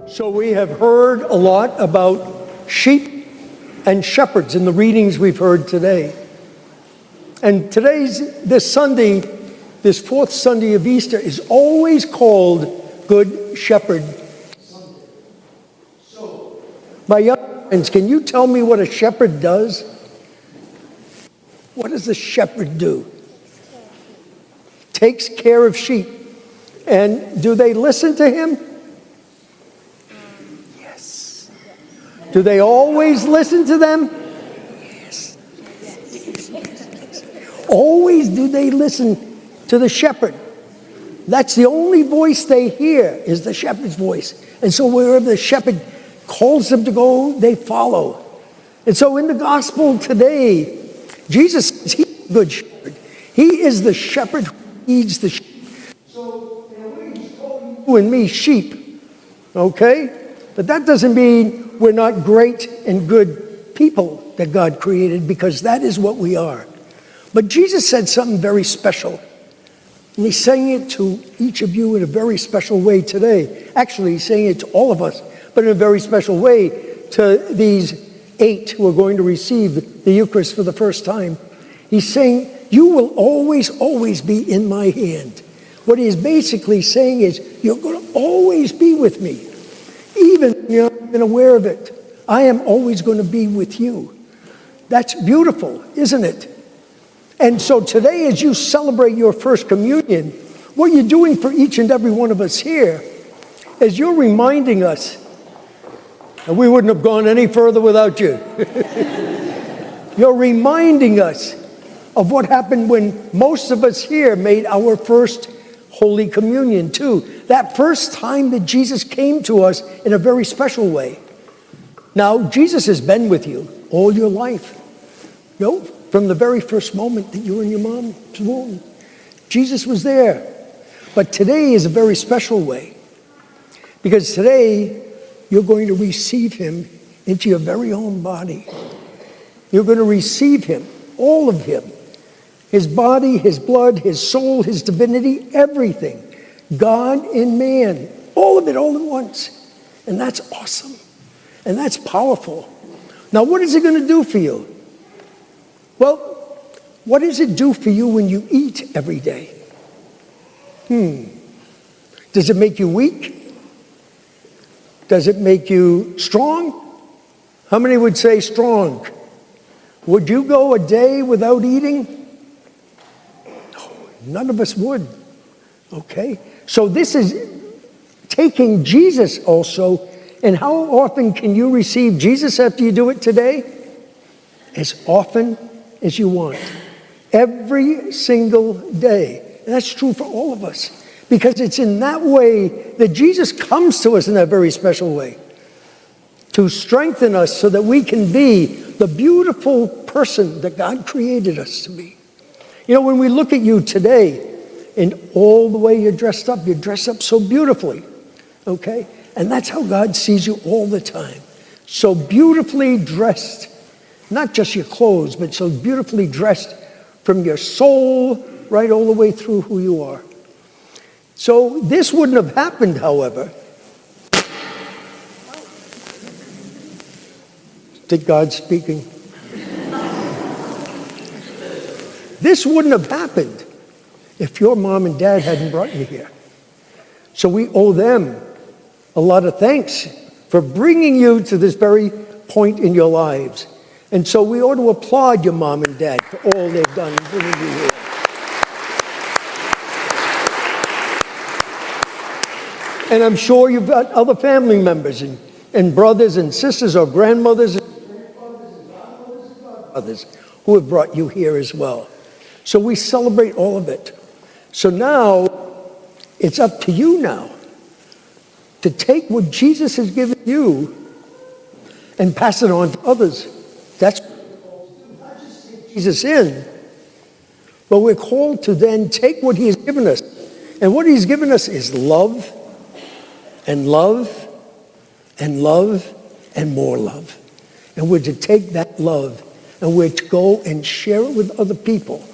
So we have heard a lot about sheep and shepherds in the readings we've heard today. And this Sunday, this fourth Sunday of Easter, is always called Good Shepherd Sunday. So, my young friends, can you tell me what a shepherd does? What does a shepherd do? Takes care of sheep. And do they listen to him? Yes. Do they always listen to them? Yes. Always do they listen to the shepherd. That's the only voice they hear, is the shepherd's voice. And so wherever the shepherd calls them to go, they follow. And so in the gospel today, Jesus says he's the good shepherd. He is the shepherd who feeds the sheep. So in a way, he's calling you and me sheep. Okay? But that doesn't mean we're not great and good people that God created, because that is what we are. But Jesus said something very special. And he's saying it to each of you in a very special way today. Actually, he's saying it to all of us, but in a very special way to these 8 who are going to receive the Eucharist for the first time. He's saying, you will always, always be in my hand. What he is basically saying is, you're going to always be with me. Even you're not even aware of it. I am always going to be with you. That's beautiful, isn't it? And so today, as you celebrate your first communion, what you're doing for each and every one of us here is you're reminding us, and we wouldn't have gone any further without you. You're reminding us of what happened when most of us here made our first Holy Communion too. That first time that Jesus came to us in a very special way. Now, Jesus has been with you all your life. You know, from the very first moment that you were in your mom's womb, Jesus was there. But today is a very special way, because today you're going to receive him into your very own body. You're going to receive him, all of him. His body, his blood, his soul, his divinity, everything. God and man, all of it all at once. And that's awesome. And that's powerful. Now, what is it going to do for you? Well, what does it do for you when you eat every day? Does it make you weak? Does it make you strong? How many would say strong? Would you go a day without eating? No, none of us would. Okay? So this is taking Jesus also. And how often can you receive Jesus after you do it today? As often as you want. Every single day. And that's true for all of us. Because it's in that way that Jesus comes to us in that very special way. To strengthen us so that we can be the beautiful person that God created us to be. You know, when we look at you today, and all the way you're dressed up so beautifully. Okay? And that's how God sees you all the time. So beautifully dressed. Not just your clothes, but so beautifully dressed from your soul right all the way through who you are. So this wouldn't have happened, however. Did God speaking? This wouldn't have happened if your mom and dad hadn't brought you here. So we owe them a lot of thanks for bringing you to this very point in your lives. And so we ought to applaud your mom and dad for all they've done in bringing you here. And I'm sure you've got other family members and brothers and sisters or grandmothers and grandfathers and godmothers and godfathers who have brought you here as well. So we celebrate all of it. So now it's up to you now to take what Jesus has given you and pass it on to others. That's what we're called to do. Not just take Jesus in, but we're called to then take what he has given us. And what he's given us is love and love and love and more love. And we're to take that love and we're to go and share it with other people.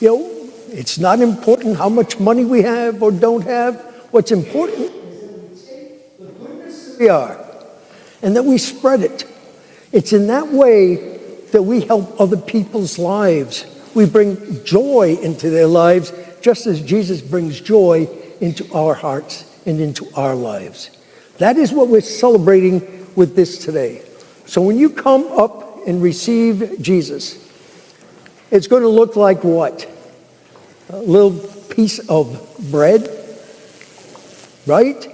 You know, it's not important how much money we have or don't have. What's important is that we take the goodness we are, and that we spread it. It's in that way that we help other people's lives. We bring joy into their lives, just as Jesus brings joy into our hearts and into our lives. That is what we're celebrating with this today. So when you come up and receive Jesus, it's going to look like what? A little piece of bread, right?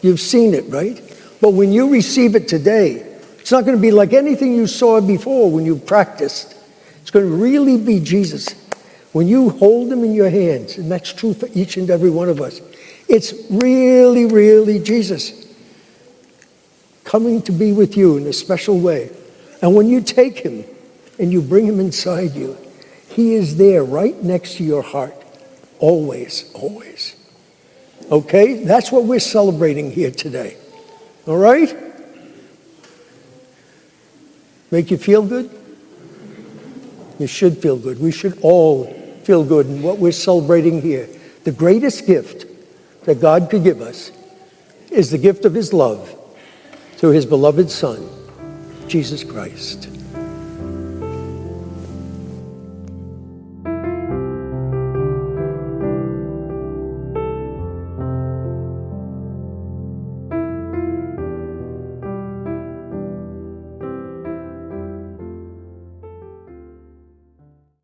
You've seen it, right? But when you receive it today, it's not going to be like anything you saw before when you practiced. It's going to really be Jesus. When you hold him in your hands, and that's true for each and every one of us, it's really, really Jesus coming to be with you in a special way. And when you take him and you bring him inside you, he is there right next to your heart. Always, always. Okay? That's what we're celebrating here today. All right? Make you feel good? You should feel good. We should all feel good in what we're celebrating here. The greatest gift that God could give us is the gift of his love through his beloved Son, Jesus Christ.